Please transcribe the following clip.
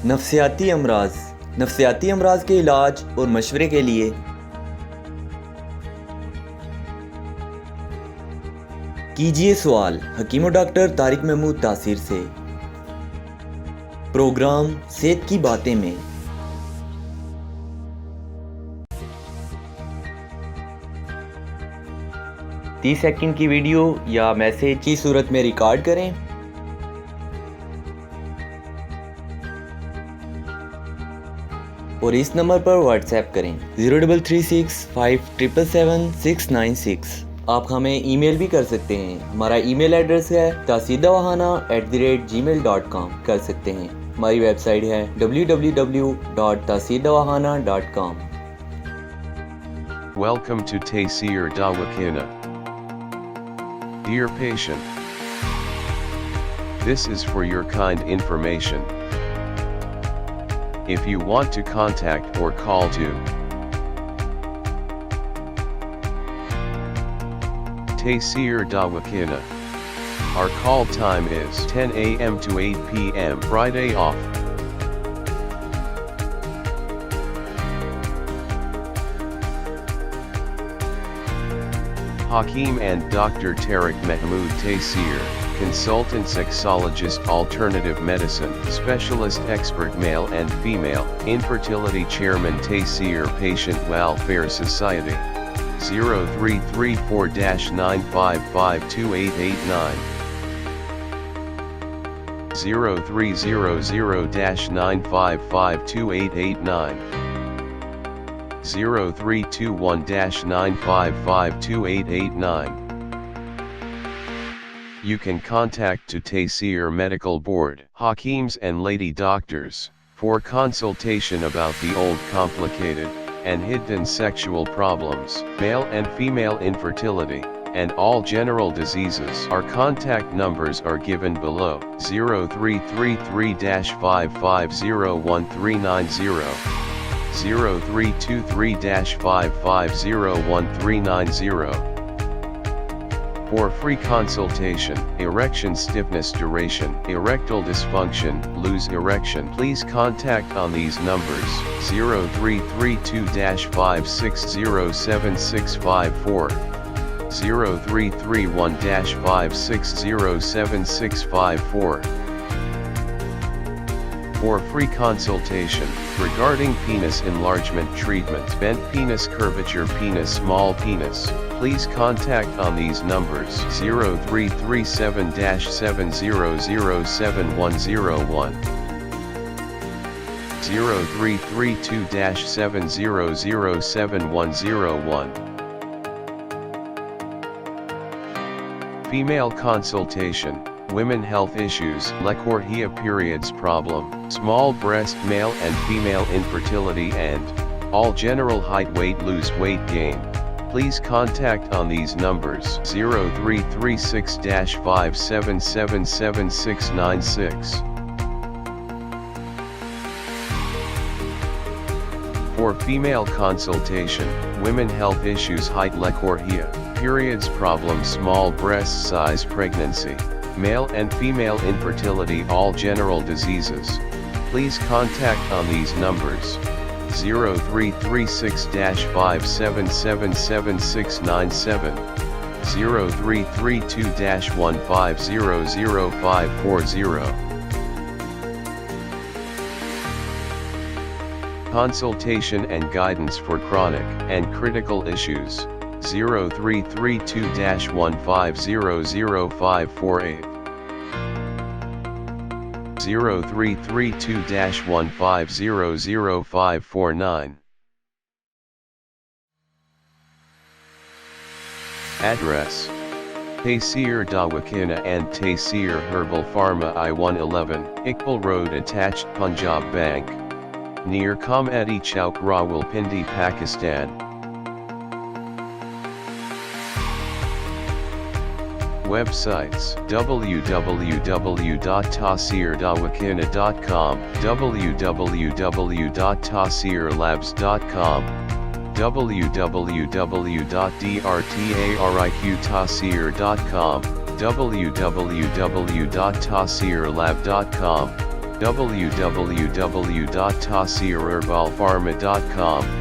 नफ्सियाती अमराज। नफ्सियाती अमराज के इलाज और मशवरे के लिए कीजिए सवाल हकीम और डॉक्टर तारिक महमूद तासीर से। प्रोग्राम सेहत की बातें में 30 सेकंड की वीडियो या मैसेज की सूरत में रिकॉर्ड करें और इस नंबर पर व्हाट्सएप करें 033657777696। आप हमें ईमेल भी कर सकते हैं। हमारा ईमेल एड्रेस है taseerdawakhana@gmail.com कर सकते हैं। हमारी वेबसाइट है www.taseerdawakhana.com। Welcome to Taseer DawaKhana. Dear patient, this is for your kind information. If you want to contact or call to Taseer DawaKhana, our call time is 10 a.m. to 8 p.m. Friday off. Hakeem and Dr. Tareq Mahmood Taseer, consultant sexologist, alternative medicine specialist, expert, male and female infertility, chairman Taseer Patient Welfare Society, 0334-9552889, 0300-9552889, 0321-9552889. You can contact to Taseer Medical Board, Hakeems and lady doctors, for consultation about the old, complicated, and hidden sexual problems, male and female infertility, and all general diseases. Our contact numbers are given below: 0333-5501390, 0323-5501390. For free consultation, erection stiffness, duration, erectile dysfunction, lose erection, please contact on these numbers: 0332-5607654, 0331-5607654. For free consultation regarding penis enlargement treatment, bent penis, curvature penis, small penis, please contact on these numbers: 0337-7007101, 0332-7007101. Female consultation, women health issues, lechorrhea, periods problem, small breast, male and female infertility, and all general height, weight, lose, weight gain. Please contact on these numbers: 0336-5777696. For female consultation, women health issues, height, lechorrhea, periods problem, small breast size, pregnancy, male and female infertility, all general diseases, please contact on these numbers: 0336-5777697, 0332-1500540. Consultation and guidance for chronic and critical issues: 0332-1500548, 0332-1500549. Address: Taseer DawaKhana and Taseer Herbal Pharma, I-111, Iqbal Road, attached, Punjab Bank, near Comedy Chowk, Rawalpindi, Pakistan. Websites: www.taseerdawakhana.com, www.taseerlabs.com, www.drtariqtaseer.com, www.taseerlab.com. www.taseerherbalpharma.com